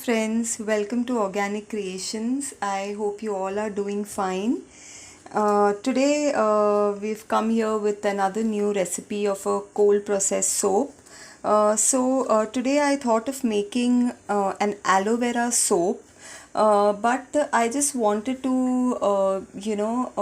friends, welcome to Organic Creations. I hope you all are doing fine. Today we've come here with another new recipe of a cold processed soap. Today I thought of making an aloe vera soap, but I just wanted to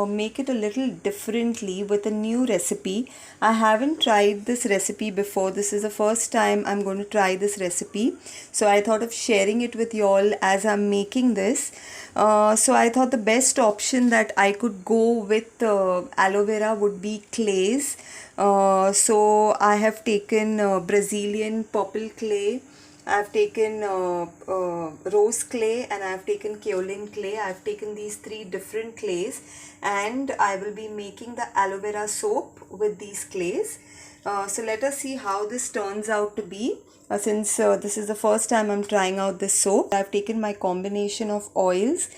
make it a little differently with a new recipe. I haven't tried this recipe before. This is the first time I'm going to try this recipe, so I thought of sharing it with you all as I'm making this. So I thought the best option that I could go with aloe vera would be clays. So I have taken Brazilian purple clay, I've taken rose clay, and I've taken kaolin clay. I've taken these three different clays, and I will be making the aloe vera soap with these clays. So let us see how this turns out to be. Since this is the first time I'm trying out this soap, I've taken my combination of oils.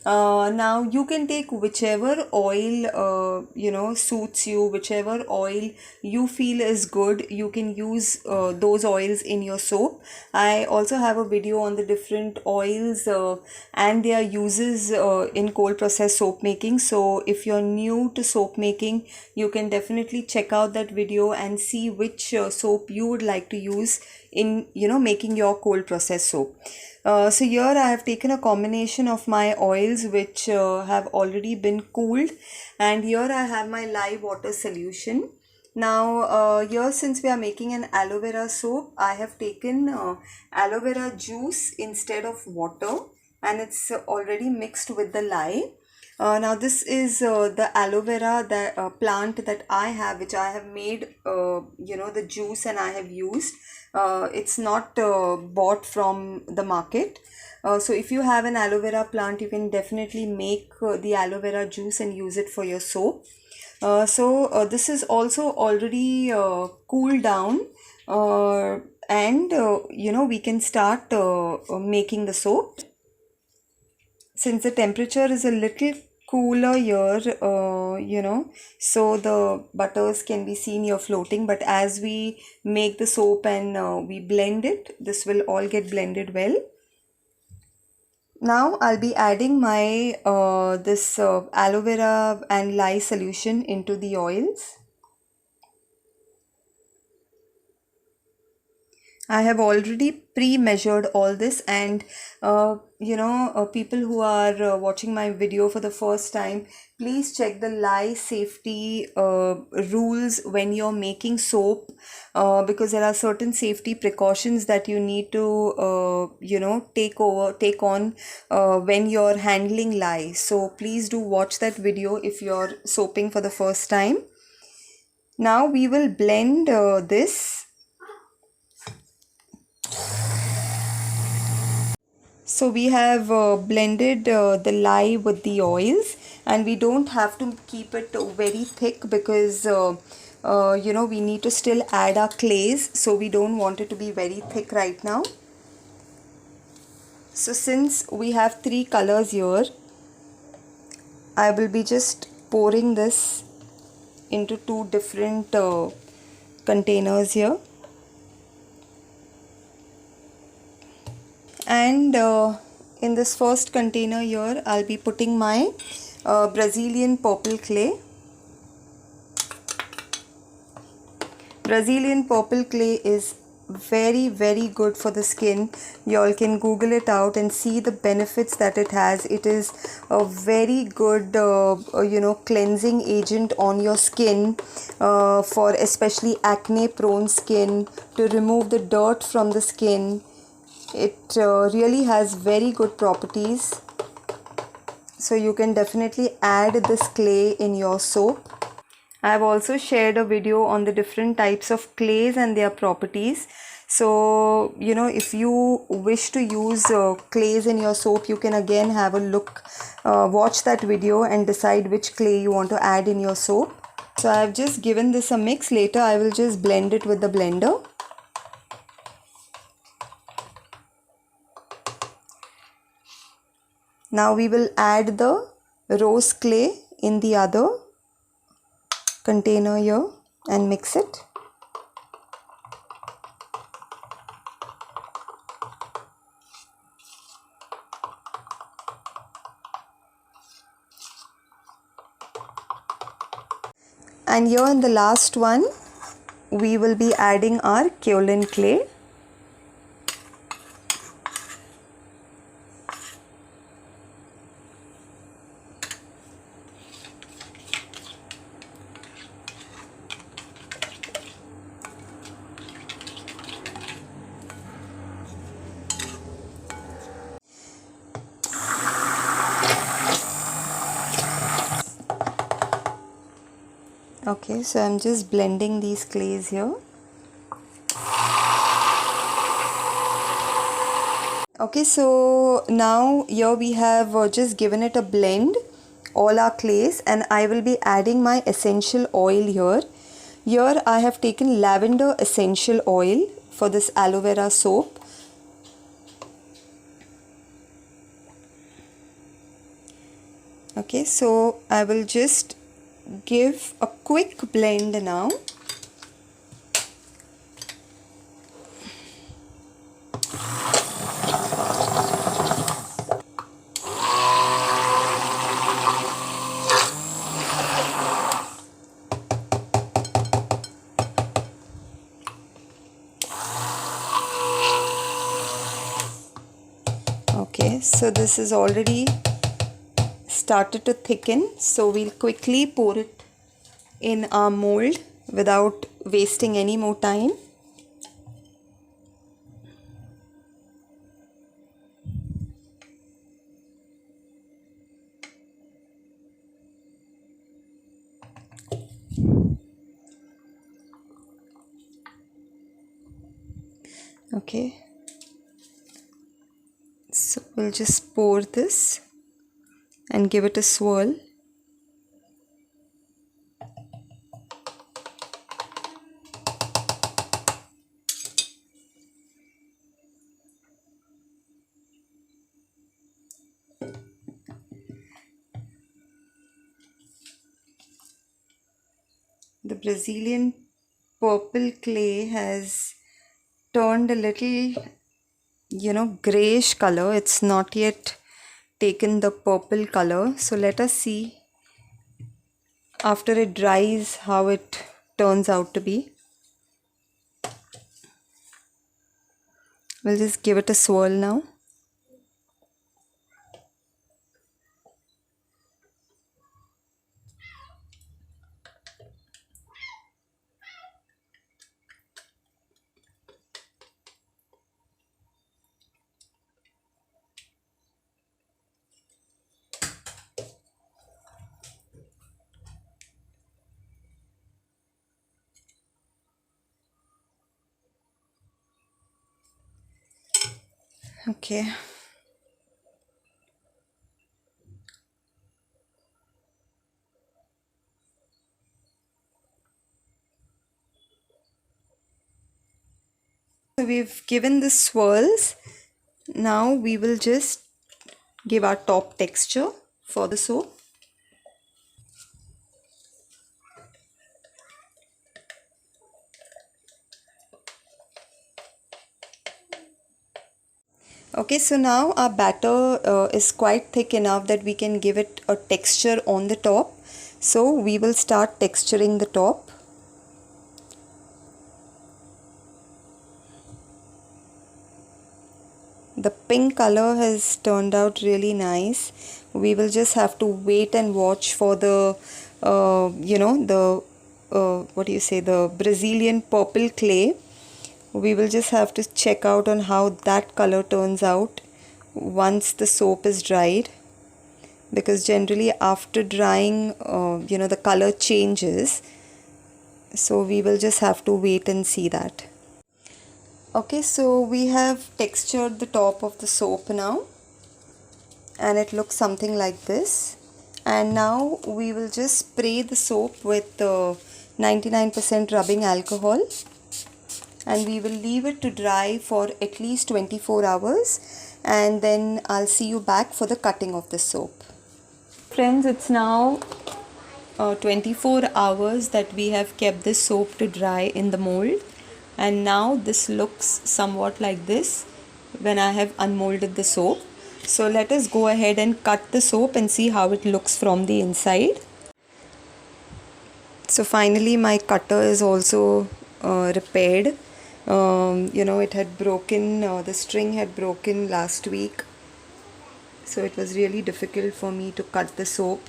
Now you can take whichever oil suits you, whichever oil you feel is good. You can use those oils in your soap. I also have a video on the different oils and their uses in cold process soap making. So if you're new to soap making, you can definitely check out that video and see which soap you would like to use in making your cold process soap. So here I have taken a combination of my oils which have already been cooled, and here I have my lye water solution. Now here, since we are making an aloe vera soap, I have taken aloe vera juice instead of water, and it's already mixed with the lye. Now this is the aloe vera that plant that I have, which I have made the juice and I have used. It's not bought from the market. So if you have an aloe vera plant, you can definitely make the aloe vera juice and use it for your soap. This is also already cooled down, and we can start making the soap. Since the temperature is a little cooler here, so the butters can be seen here floating, but as we make the soap and we blend it, this will all get blended well. Now I'll be adding my this aloe vera and lye solution into the oils. I have already pre-measured all this, and people who are watching my video for the first time, please check the lye safety rules when you're making soap, because there are certain safety precautions that you need to take on when you're handling lye. So please do watch that video if you're soaping for the first time. Now we will blend this. So we have blended the lye with the oils, and we don't have to keep it very thick because we need to still add our clays, so we don't want it to be very thick right now. So since we have three colors here, I will be just pouring this into two different containers here. And in this first container here, I'll be putting my Brazilian purple clay. Brazilian purple clay is very good for the skin. You all can Google it out and see the benefits that it has. It is a very good cleansing agent on your skin, for especially acne prone skin, to remove the dirt from the skin. It really has very good properties, so you can definitely add this clay in your soap. I have also shared a video on the different types of clays and their properties. So if you wish to use clays in your soap, you can again have a look, watch that video and decide which clay you want to add in your soap. So I have just given this a mix. Later I will just blend it with the blender. Now we will add the rose clay in the other container here and mix it. And here in the last one, we will be adding our kaolin clay. Okay, so I'm just blending these clays here. Okay, so now here we have just given it a blend, all our clays, and I will be adding my essential oil here. Here I have taken lavender essential oil for this aloe vera soap. Okay, so I will just give a quick blend now. Okay, so this is already started to thicken, so we'll quickly pour it in our mold without wasting any more time. Okay, so we'll just pour this and give it a swirl. The Brazilian purple clay has turned a little, grayish color. It's not yet taken the purple color. So let us see after it dries how it turns out to be. We'll just give it a swirl now. Okay. So we've given the swirls. Now we will just give our top texture for the soap. Okay, so now our batter is quite thick enough that we can give it a texture on the top. So we will start texturing the top. The pink color has turned out really nice. We will just have to wait and watch for the, the Brazilian purple clay. We will just have to check out on how that color turns out once the soap is dried, because generally after drying the color changes, so we will just have to wait and see that. Okay, so we have textured the top of the soap now and it looks something like this. And now we will just spray the soap with 99% rubbing alcohol and we will leave it to dry for at least 24 hours and then I'll see you back for the cutting of the soap. Friends, it's now 24 hours that we have kept this soap to dry in the mold, and now this looks somewhat like this when I have unmolded the soap. So let us go ahead and cut the soap and see how it looks from the inside. So finally my cutter is also repaired. It had broken, the string had broken last week, so it was really difficult for me to cut the soap.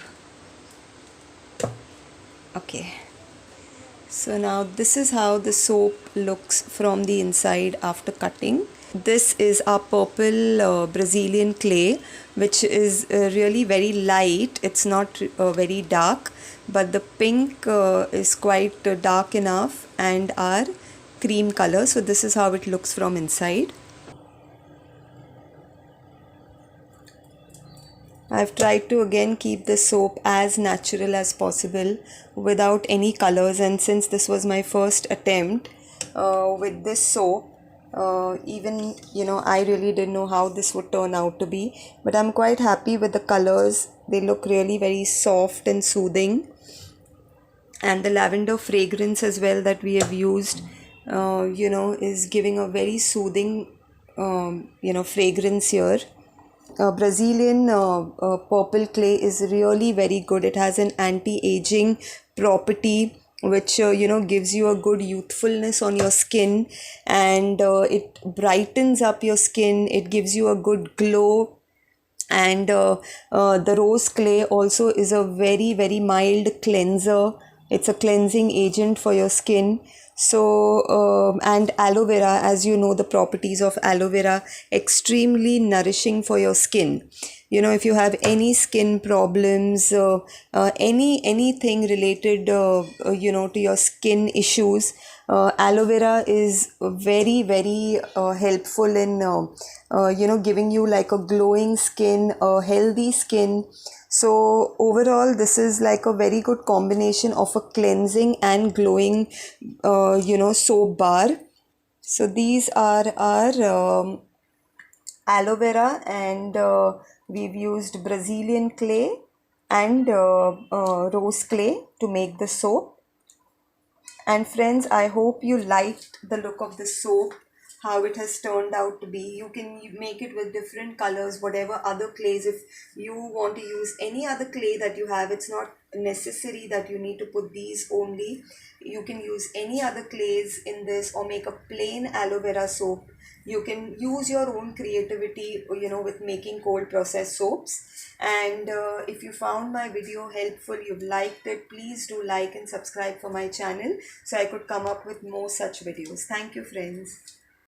Okay, so now this is how the soap looks from the inside after cutting. This is our purple Brazilian clay, which is really very light. It's not very dark, but the pink is quite dark enough, and our cream color. So this is how it looks from inside. I've tried to again keep the soap as natural as possible without any colors, and since this was my first attempt with this soap, even I really didn't know how this would turn out to be, but I'm quite happy with the colors. They look really very soft and soothing, and the lavender fragrance as well that we have used is giving a very soothing fragrance here. Brazilian purple clay is really very good. It has an anti-aging property which gives you a good youthfulness on your skin, and it brightens up your skin. It gives you a good glow. And the rose clay also is a very very mild cleanser. It's a cleansing agent for your skin. So and aloe vera, as you know the properties of aloe vera, extremely nourishing for your skin. If you have any skin problems, anything related to your skin issues, aloe vera is very very helpful in giving you like a glowing skin, a healthy skin. So overall this is like a very good combination of a cleansing and glowing soap bar. So these are our aloe vera, and we've used Brazilian clay and rose clay to make the soap. And friends, I hope you liked the look of the soap, how it has turned out to be. You can make it with different colors, whatever other clays. If you want to use any other clay that you have, it's not necessary that you need to put these only. You can use any other clays in this, or make a plain aloe vera soap. You can use your own creativity with making cold process soaps. And if you found my video helpful, you've liked it, please do like and subscribe for my channel so I could come up with more such videos. Thank you, friends.